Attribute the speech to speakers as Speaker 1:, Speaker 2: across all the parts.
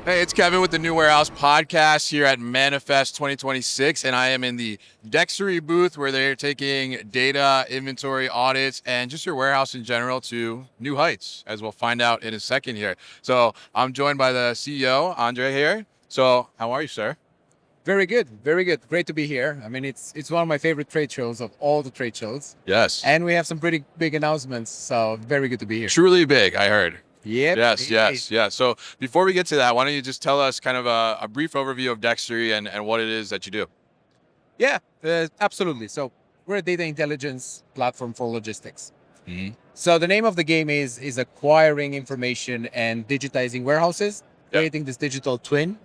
Speaker 1: Hey, it's Kevin with the New Warehouse podcast here at Manifest 2026, and I am in the Dexory booth where they're taking data, inventory audits, and just your warehouse in general to new heights, as we'll find out in a second here. So I'm joined by the CEO, Andrei here. So how are you, sir?
Speaker 2: Very good, very good. Great to be here. I mean, it's one of my favorite trade shows of all the trade shows,
Speaker 1: Yes.
Speaker 2: and we have some pretty big announcements. So very good to be here.
Speaker 1: Truly big, I heard.
Speaker 2: Yep.
Speaker 1: Yes, yes, yes. So before we get to that, why don't you just tell us kind of a brief overview of Dexory and what it is that you do?
Speaker 2: Yeah, absolutely. So we're a data intelligence platform for logistics.
Speaker 1: Mhm.
Speaker 2: So the name of the game is acquiring information and digitizing warehouses,
Speaker 1: Yeah.
Speaker 2: creating this digital twin,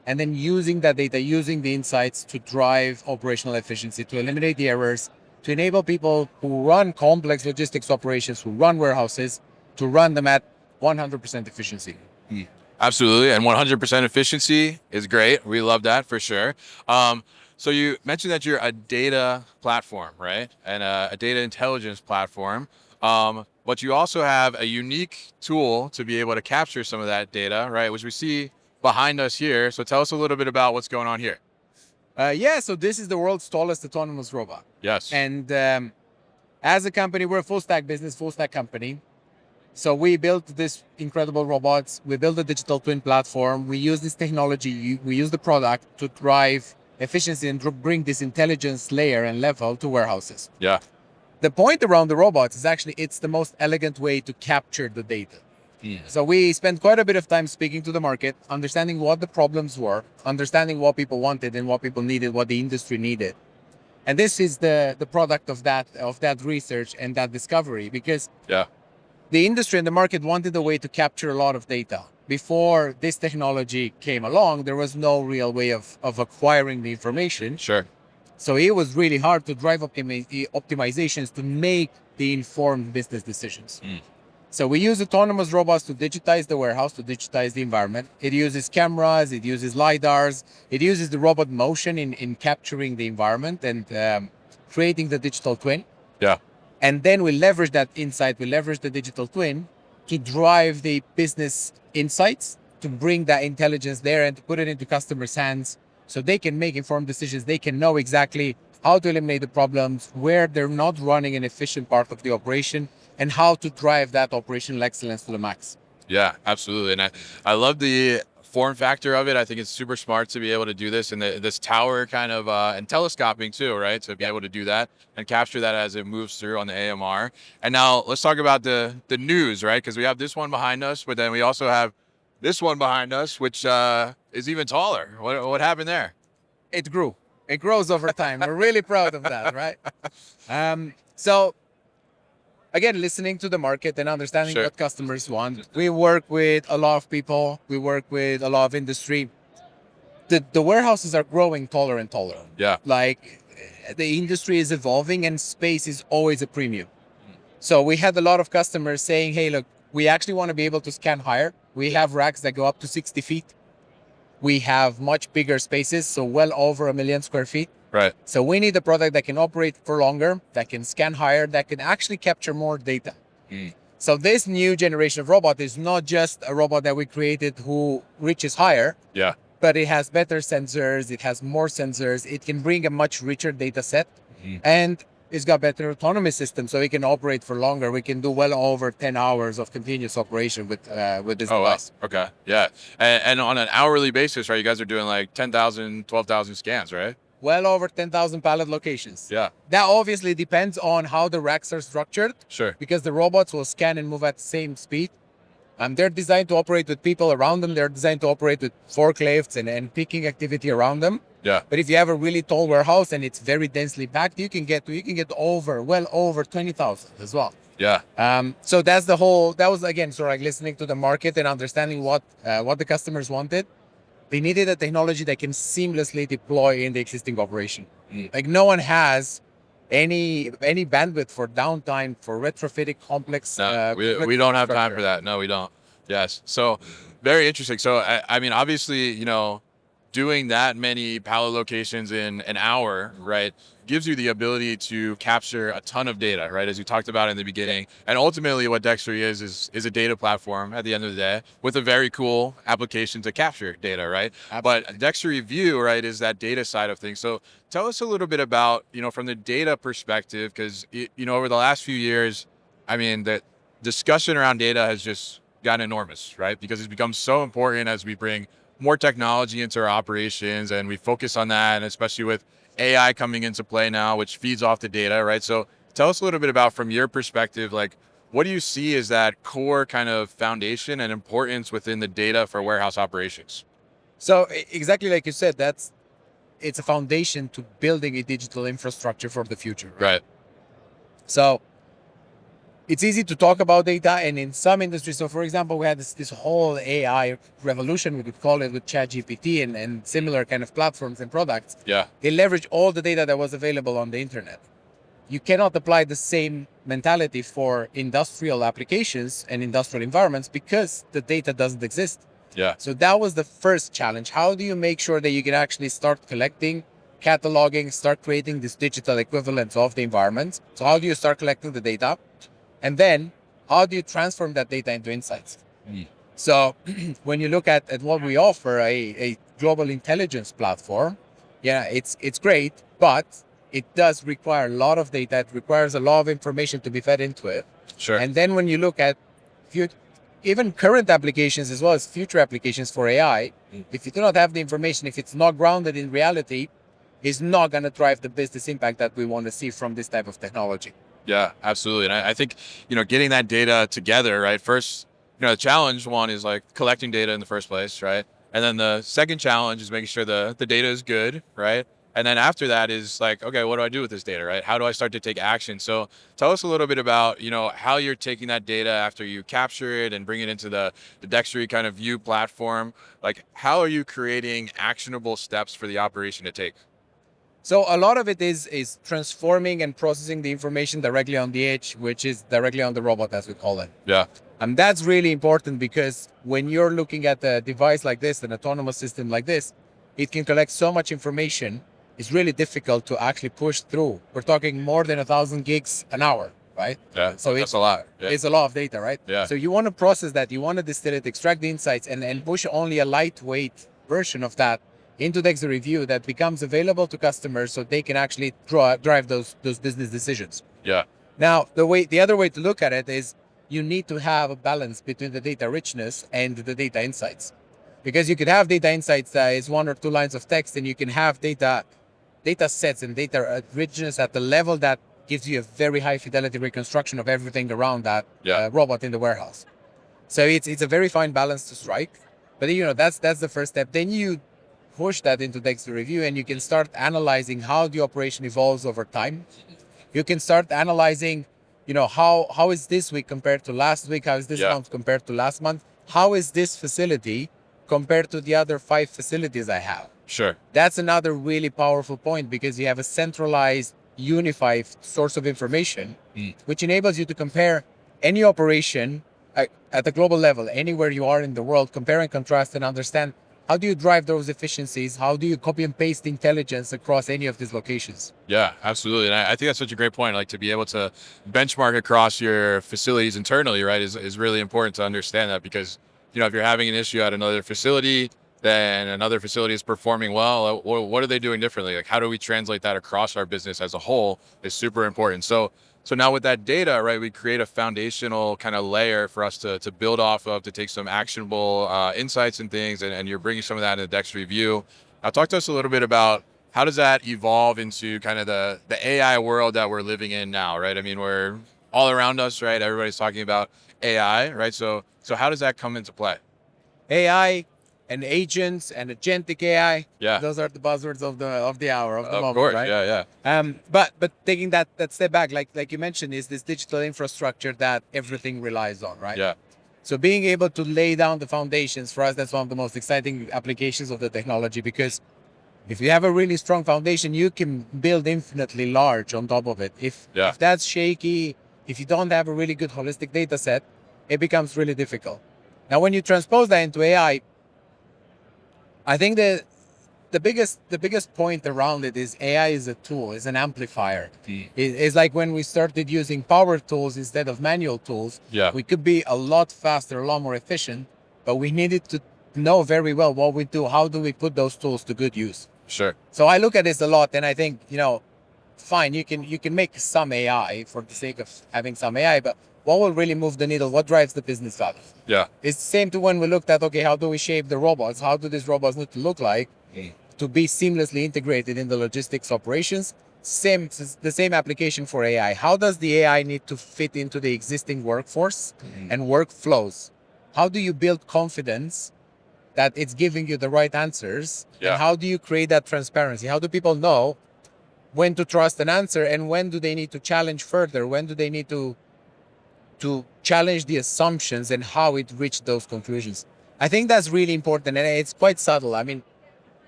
Speaker 2: and then using that data, using the insights to drive operational efficiency, to eliminate the errors, to enable people who run complex logistics operations, who run warehouses, to run them at 100% efficiency.
Speaker 1: Absolutely, and 100% efficiency is great. We love that for sure. So you mentioned that you're a data platform, right? And a data intelligence platform. But you also have a unique tool to be able to capture some of that data, right? Which we see behind us here. So tell us a little bit about what's going on here.
Speaker 2: Yeah, so this is the world's tallest autonomous robot.
Speaker 1: Yes.
Speaker 2: And as a company, we're a full stack business, full stack company. So we built this incredible robots. We built a digital twin platform. We use this technology. We use the product to drive efficiency and bring this intelligence layer and level to warehouses.
Speaker 1: Yeah.
Speaker 2: The point around the robots is actually it's the most elegant way to capture the data. So we spent quite a bit of time speaking to the market, understanding what the problems were, understanding what people wanted and what people needed, what the industry needed. And this is the product of that research and that discovery, because
Speaker 1: Yeah.
Speaker 2: the industry and the market wanted a way to capture a lot of data. Before this technology came along, there was no real way of acquiring the information.
Speaker 1: Sure.
Speaker 2: So it was really hard to drive optimizations to make the informed business decisions. So we use autonomous robots to digitize the warehouse, to digitize the environment. It uses cameras, it uses LiDARs, it uses the robot motion in capturing the environment and creating the digital twin.
Speaker 1: Yeah.
Speaker 2: And then we leverage that insight, we leverage the digital twin to drive the business insights, to bring that intelligence there and to put it into customers' hands so they can make informed decisions. They can know exactly how to eliminate the problems, where they're not running an efficient part of the operation, and how to drive that operational excellence to the max.
Speaker 1: Yeah, absolutely. And I love the form factor of it. I think it's super smart to be able to do this and this tower kind of and telescoping too, right? To be able to do that and capture that as it moves through on the AMR. And now let's talk about the news, right? Because we have this one behind us, but then we also have this one behind us, which is even taller. What happened there?
Speaker 2: It grew. It grows over time. We're really proud of that, right? So again, listening to the market and understanding
Speaker 1: Sure.
Speaker 2: what customers want. We work with a lot of people. We work with a lot of industry. The warehouses are growing taller and taller.
Speaker 1: Yeah.
Speaker 2: Like the industry is evolving and space is always a premium. So we had a lot of customers saying, hey, look, we actually want to be able to scan higher. We have racks that go up to 60 feet. We have much bigger spaces, so well over 1 million square feet.
Speaker 1: Right.
Speaker 2: So we need a product that can operate for longer, that can scan higher, that can actually capture more data. So this new generation of robot is not just a robot that we created who reaches higher,
Speaker 1: Yeah.
Speaker 2: but it has better sensors, it has more sensors, it can bring a much richer data set, and it's got better autonomy system, so it can operate for longer. We can do well over 10 hours of continuous operation with this
Speaker 1: Oh, wow.
Speaker 2: device.
Speaker 1: Okay. Yeah. And on an hourly basis, right? You guys are doing like 10,000, 12,000 scans, right?
Speaker 2: Well over 10,000 pallet locations.
Speaker 1: Yeah.
Speaker 2: That obviously depends on how the racks are structured,
Speaker 1: Sure.
Speaker 2: because the robots will scan and move at the same speed. They're designed to operate with people around them. They're designed to operate with forklifts and picking activity around them.
Speaker 1: Yeah.
Speaker 2: But if you have a really tall warehouse and it's very densely packed, you can get well over 20,000 as well.
Speaker 1: Yeah.
Speaker 2: So that was again sort of like listening to the market and understanding what the customers wanted. They needed a technology that can seamlessly deploy in the existing operation. Like no one has any bandwidth for downtime for retrofitting complex.
Speaker 1: No, we
Speaker 2: complex
Speaker 1: don't have time
Speaker 2: infrastructure.
Speaker 1: for that. No, we don't. Yes. So very interesting. So I mean, obviously, doing that many pallet locations in an hour, right, gives you the ability to capture a ton of data, right, as you talked about in the beginning. And ultimately, what Dexory is a data platform at the end of the day with a very cool application to capture data, right?
Speaker 2: Absolutely.
Speaker 1: But Dexory View, right, is that data side of things. So tell us a little bit about, from the data perspective, because over the last few years, I mean, the discussion around data has just gotten enormous, right? Because it's become so important as we bring more technology into our operations and we focus on that, and especially with AI coming into play now, which feeds off the data, right? So tell us a little bit about, from your perspective, like, what do you see as that core kind of foundation and importance within the data for warehouse operations?
Speaker 2: So exactly like you said, it's a foundation to building a digital infrastructure for the future, right?
Speaker 1: Right.
Speaker 2: So it's easy to talk about data, and in some industries, so for example, we had this whole AI revolution, we could call it, with ChatGPT and similar kind of platforms and products.
Speaker 1: Yeah.
Speaker 2: They leverage all the data that was available on the internet. You cannot apply the same mentality for industrial applications and industrial environments because the data doesn't exist.
Speaker 1: Yeah.
Speaker 2: So that was the first challenge. How do you make sure that you can actually start collecting, cataloging, start creating this digital equivalent of the environment? So how do you start collecting the data? And then how do you transform that data into insights?
Speaker 1: Mm.
Speaker 2: So when you look at what we offer, a global intelligence platform, yeah, it's great, but it does require a lot of data. It requires a lot of information to be fed into it.
Speaker 1: Sure.
Speaker 2: And then when you look at even current applications as well as future applications for AI, if you do not have the information, if it's not grounded in reality, is not going to drive the business impact that we want to see from this type of technology.
Speaker 1: Yeah, absolutely. And I think, getting that data together, right? First, the challenge one is like collecting data in the first place, right? And then the second challenge is making sure the data is good, right? And then after that is like, okay, what do I do with this data, right? How do I start to take action? So tell us a little bit about, how you're taking that data after you capture it and bring it into the Dextery kind of view platform. Like, how are you creating actionable steps for the operation to take?
Speaker 2: So a lot of it is transforming and processing the information directly on the edge, which is directly on the robot, as we call it.
Speaker 1: Yeah.
Speaker 2: And that's really important because when you're looking at a device like this, an autonomous system like this, it can collect so much information. It's really difficult to actually push through. We're talking more than 1,000 gigs an hour, right?
Speaker 1: Yeah.
Speaker 2: So
Speaker 1: That's a lot. Yeah.
Speaker 2: it's a lot of data, right?
Speaker 1: Yeah.
Speaker 2: So you want to process that, you want to distill it, extract the insights, and push only a lightweight version of that into Dexory View that becomes available to customers so they can actually drive those business decisions.
Speaker 1: Yeah.
Speaker 2: Now, the other way to look at it is you need to have a balance between the data richness and the data insights. Because you could have data insights that is one or two lines of text, and you can have data sets and data richness at the level that gives you a very high fidelity reconstruction of everything around that robot in the warehouse. So it's a very fine balance to strike. But that's the first step. Then you push that into Dexter Review, and you can start analyzing how the operation evolves over time. You can start analyzing, how is this week compared to last week? How is this month compared to last month? How is this facility compared to the other 5 facilities I have?
Speaker 1: Sure.
Speaker 2: That's another really powerful point because you have a centralized, unified source of information, which enables you to compare any operation at the global level, anywhere you are in the world, compare and contrast and understand how do you drive those efficiencies? How do you copy and paste intelligence across any of these locations?
Speaker 1: Yeah, absolutely. And I think that's such a great point. Like, to be able to benchmark across your facilities internally, right, is really important to understand that, because, if you're having an issue at another facility, then another facility is performing well, what are they doing differently? Like, how do we translate that across our business as a whole is super important. So now with that data, right, we create a foundational kind of layer for us to build off of, to take some actionable insights and things. And you're bringing some of that in the Dex review. Now talk to us a little bit about, how does that evolve into kind of the AI world that we're living in now, right? I mean, we're all around us, right? Everybody's talking about AI, right? So how does that come into play?
Speaker 2: AI and agents and agentic AI.
Speaker 1: Yeah.
Speaker 2: Those are the buzzwords of the hour, of the
Speaker 1: Of
Speaker 2: moment,
Speaker 1: course.
Speaker 2: right?
Speaker 1: Yeah.
Speaker 2: But taking that step back, like you mentioned, is this digital infrastructure that everything relies on, right?
Speaker 1: Yeah.
Speaker 2: So being able to lay down the foundations, for us, that's one of the most exciting applications of the technology, because if you have a really strong foundation, you can build infinitely large on top of it. If that's shaky, if you don't have a really good holistic data set, it becomes really difficult. Now, when you transpose that into AI, I think that the biggest point around it is AI is a tool, is an amplifier. It's like when we started using power tools instead of manual tools,
Speaker 1: Yeah.
Speaker 2: we could be a lot faster, a lot more efficient, but we needed to know very well what we do. How do we put those tools to good use?
Speaker 1: Sure.
Speaker 2: So I look at this a lot, and I think, fine, you can make some AI for the sake of having some AI, but what will really move the needle? What drives the business value?
Speaker 1: Yeah.
Speaker 2: It's the same to when we looked at, okay, how do we shape the robots? How do these robots need to look like to be seamlessly integrated in the logistics operations? The same application for AI. How does the AI need to fit into the existing workforce and workflows? How do you build confidence that it's giving you the right answers?
Speaker 1: Yeah.
Speaker 2: And how do you create that transparency? How do people know when to trust an answer and when do they need to challenge further? When do they need to challenge the assumptions and how it reached those conclusions? I think that's really important, and it's quite subtle. I mean,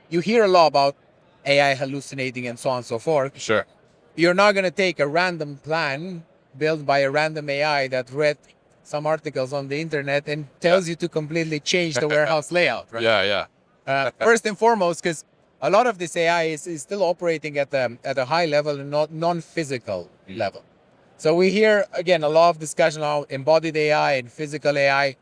Speaker 2: you hear a lot about AI hallucinating and so on and so forth.
Speaker 1: Sure.
Speaker 2: You're not going to take a random plan built by a random AI that read some articles on the internet and tells you to completely change the warehouse layout, right?
Speaker 1: Yeah. Yeah.
Speaker 2: First and foremost, because a lot of this AI is still operating at a high level and not non-physical level. So we hear, again, a lot of discussion on embodied AI and physical AI.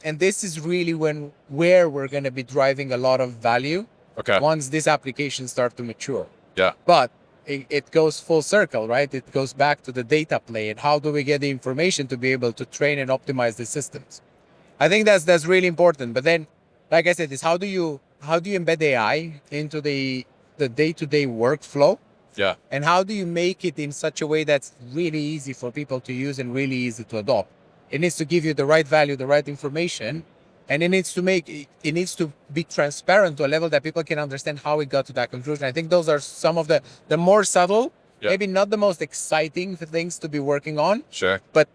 Speaker 2: And this is really where we're going to be driving a lot of value
Speaker 1: Okay.
Speaker 2: once these applications start to mature.
Speaker 1: Yeah.
Speaker 2: But it goes full circle, right? It goes back to the data play and how do we get the information to be able to train and optimize the systems. I think that's really important. But then, like I said, is how do you embed AI into the day-to-day workflow?
Speaker 1: Yeah.
Speaker 2: And how do you make it in such a way that's really easy for people to use and really easy to adopt? It needs to give you the right value, the right information, and it needs to be transparent to a level that people can understand how it got to that conclusion. I think those are some of the more subtle, maybe not the most exciting things to be working on.
Speaker 1: Sure.
Speaker 2: But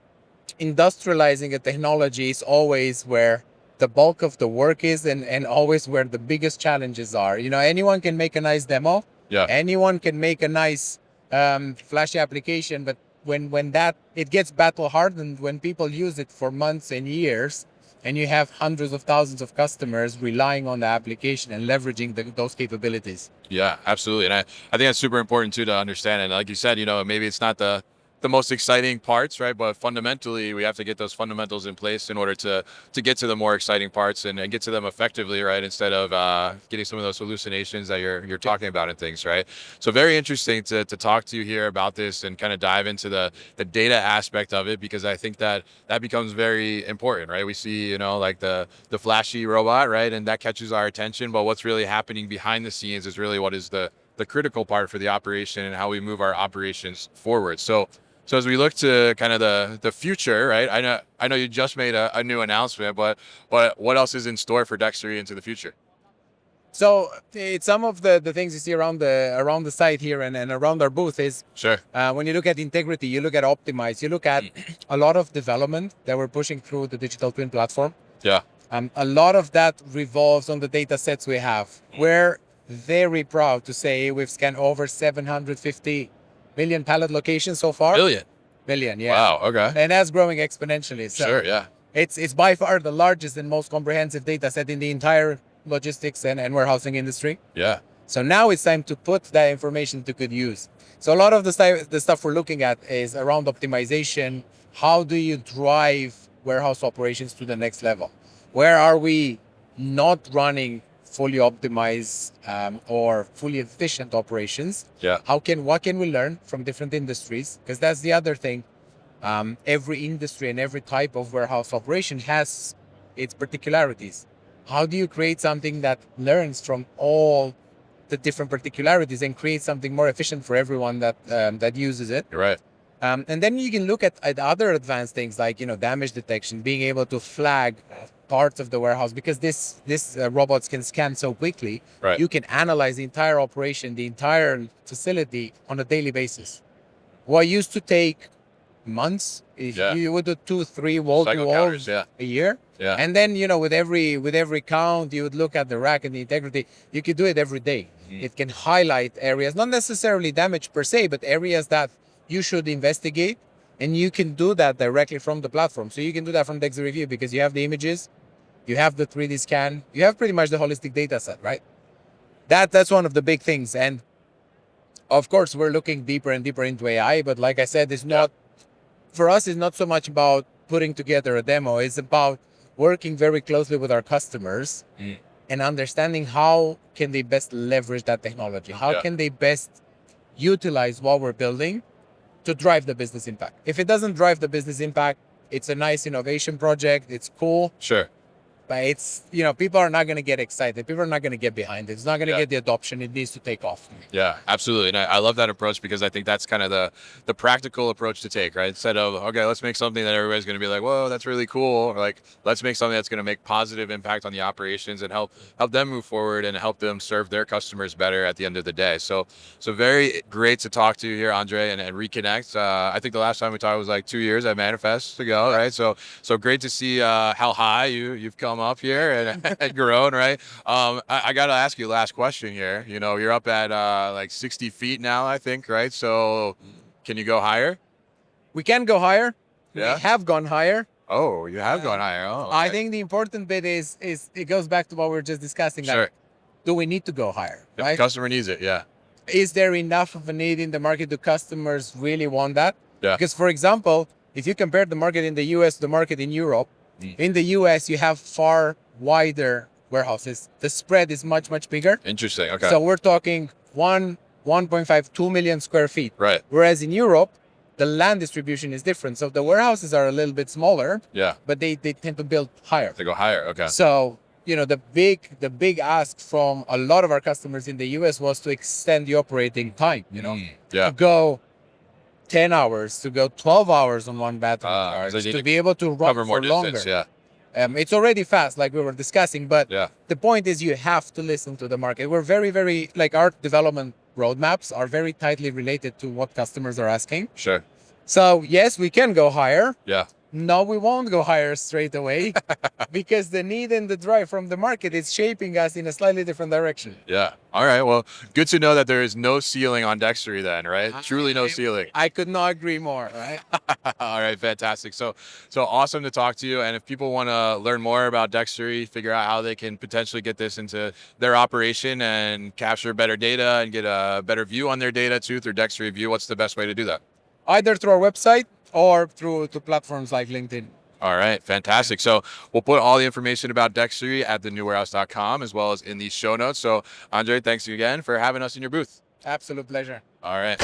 Speaker 2: industrializing a technology is always where the bulk of the work is and always where the biggest challenges are. Anyone can make a nice demo.
Speaker 1: Yeah.
Speaker 2: Anyone can make a nice flashy application, but when that it gets battle hardened, when people use it for months and years, and you have hundreds of thousands of customers relying on the application and leveraging those capabilities.
Speaker 1: Yeah, absolutely. And I think that's super important too to understand. And like you said, maybe it's not the most exciting parts, right? But fundamentally, we have to get those fundamentals in place in order to get to the more exciting parts and get to them effectively, right? Instead of getting some of those hallucinations that you're talking about and things, right? So very interesting to talk to you here about this and kind of dive into the data aspect of it, because I think that becomes very important, right? We see, like the flashy robot, right? And that catches our attention. But what's really happening behind the scenes is really what is the critical part for the operation and how we move our operations forward. So as we look to kind of the future, right? I know you just made a new announcement, but what else is in store for Dexory into the future?
Speaker 2: So it's some of the things you see around the site here and around our booth is
Speaker 1: Sure.
Speaker 2: when you look at integrity, you look at optimize, you look at a lot of development that we're pushing through the digital twin platform.
Speaker 1: Yeah.
Speaker 2: A lot of that revolves on the data sets we have. We're very proud to say we've scanned over 750 million pallet locations so far. Billion, yeah.
Speaker 1: Wow. Okay.
Speaker 2: And that's growing exponentially. So
Speaker 1: Sure. Yeah.
Speaker 2: it's by far the largest and most comprehensive data set in the entire logistics and warehousing industry.
Speaker 1: Yeah.
Speaker 2: So now it's time to put that information to good use. So a lot of the stuff we're looking at is around optimization. How do you drive warehouse operations to the next level? Where are we not running fully optimized or fully efficient operations?
Speaker 1: Yeah.
Speaker 2: What can we learn from different industries? Because that's the other thing. Every industry and every type of warehouse operation has its particularities. How do you create something that learns from all the different particularities and create something more efficient for everyone that uses it?
Speaker 1: You're right.
Speaker 2: And then you can look at other advanced things like damage detection, being able to flag parts of the warehouse, because this robots can scan so quickly.
Speaker 1: Right.
Speaker 2: You can analyze the entire operation, the entire facility on a daily basis. What used to take months, you would do 2-3 wall-to-walls a year.
Speaker 1: Yeah.
Speaker 2: And then with every count, you would look at the rack and the integrity. You could do it every day. It can highlight areas, not necessarily damage per se, but areas that you should investigate, and you can do that directly from the platform. So you can do that from Dexory View because you have the images, you have the 3D scan, you have pretty much the holistic data set, right? That's one of the big things. And of course, we're looking deeper and deeper into AI. But like I said, it's not for us. It's not so much about putting together a demo. It's about working very closely with our customers and understanding how can they best leverage that technology. How can they best utilize what we're building to drive the business impact. If it doesn't drive the business impact, it's a nice innovation project. It's cool.
Speaker 1: Sure.
Speaker 2: But it's, people are not going to get excited. People are not going to get behind it. It's not going to get the adoption. It needs to take off.
Speaker 1: Yeah, absolutely. And I love that approach because I think that's kind of the practical approach to take, right? Instead of, okay, let's make something that everybody's going to be like, whoa, that's really cool. Or like, let's make something that's going to make positive impact on the operations and help them move forward and help them serve their customers better at the end of the day. So very great to talk to you here, Andrei, and reconnect. I think the last time we talked was like 2 years at Manifest ago, right? So great to see how high you've come up here and grown, right? I got to ask you last question here. You're up at like 60 feet now, I think, right? So can you go higher?
Speaker 2: We can go higher.
Speaker 1: Yeah.
Speaker 2: We have gone higher.
Speaker 1: Oh, you have gone higher. Oh, okay.
Speaker 2: I think the important bit is it goes back to what we were just discussing.
Speaker 1: Sure.
Speaker 2: Like, do we need to go higher?
Speaker 1: If
Speaker 2: Right?
Speaker 1: the customer needs it, yeah.
Speaker 2: Is there enough of a need in the market? Do customers really want that?
Speaker 1: Yeah.
Speaker 2: Because, for example, if you compare the market in the US to the market in Europe, in the US, you have far wider warehouses. The spread is much, much bigger.
Speaker 1: Interesting. Okay.
Speaker 2: So we're talking 1.5, 2 million square feet.
Speaker 1: Right.
Speaker 2: Whereas in Europe, the land distribution is different. So the warehouses are a little bit smaller,
Speaker 1: Yeah.
Speaker 2: but they tend to build higher.
Speaker 1: They go higher. Okay.
Speaker 2: So, the big ask from a lot of our customers in the US was to extend the operating time,
Speaker 1: Yeah.
Speaker 2: to go 10 hours, to go 12 hours on one battery charge,
Speaker 1: so they need
Speaker 2: to be able to run
Speaker 1: Cover more
Speaker 2: for longer.
Speaker 1: distance. Yeah.
Speaker 2: It's already fast, like we were discussing, but
Speaker 1: Yeah.
Speaker 2: the point is you have to listen to the market. We're very, very, like our development roadmaps are very tightly related to what customers are asking.
Speaker 1: Sure.
Speaker 2: So yes, we can go higher.
Speaker 1: Yeah.
Speaker 2: No, we won't go higher straight away because the need and the drive from the market is shaping us in a slightly different direction.
Speaker 1: Yeah. All right. Well, good to know that there is no ceiling on Dexory then, right? Truly no ceiling.
Speaker 2: I could not agree more, right?
Speaker 1: All right, fantastic. So awesome to talk to you. And if people want to learn more about Dexory, figure out how they can potentially get this into their operation and capture better data and get a better view on their data too through Dexory View, what's the best way to do that?
Speaker 2: Either through our website or through platforms like LinkedIn.
Speaker 1: All right, fantastic. So we'll put all the information about Dexory at thenewwarehouse.com as well as in these show notes. So Andrei, thanks again for having us in your booth.
Speaker 2: Absolute pleasure.
Speaker 1: All right.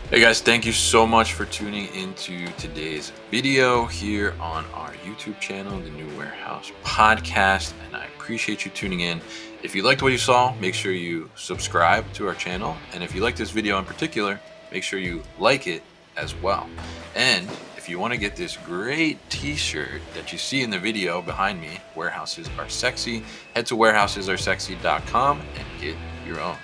Speaker 1: Hey guys, thank you so much for tuning into today's video here on our YouTube channel, The New Warehouse Podcast, and I appreciate you tuning in. If you liked what you saw, make sure you subscribe to our channel, and if you like this video in particular, make sure you like it as well. And if you want to get this great t-shirt that you see in the video behind me, Warehouses Are Sexy, head to warehousesAreSexy.com and get your own.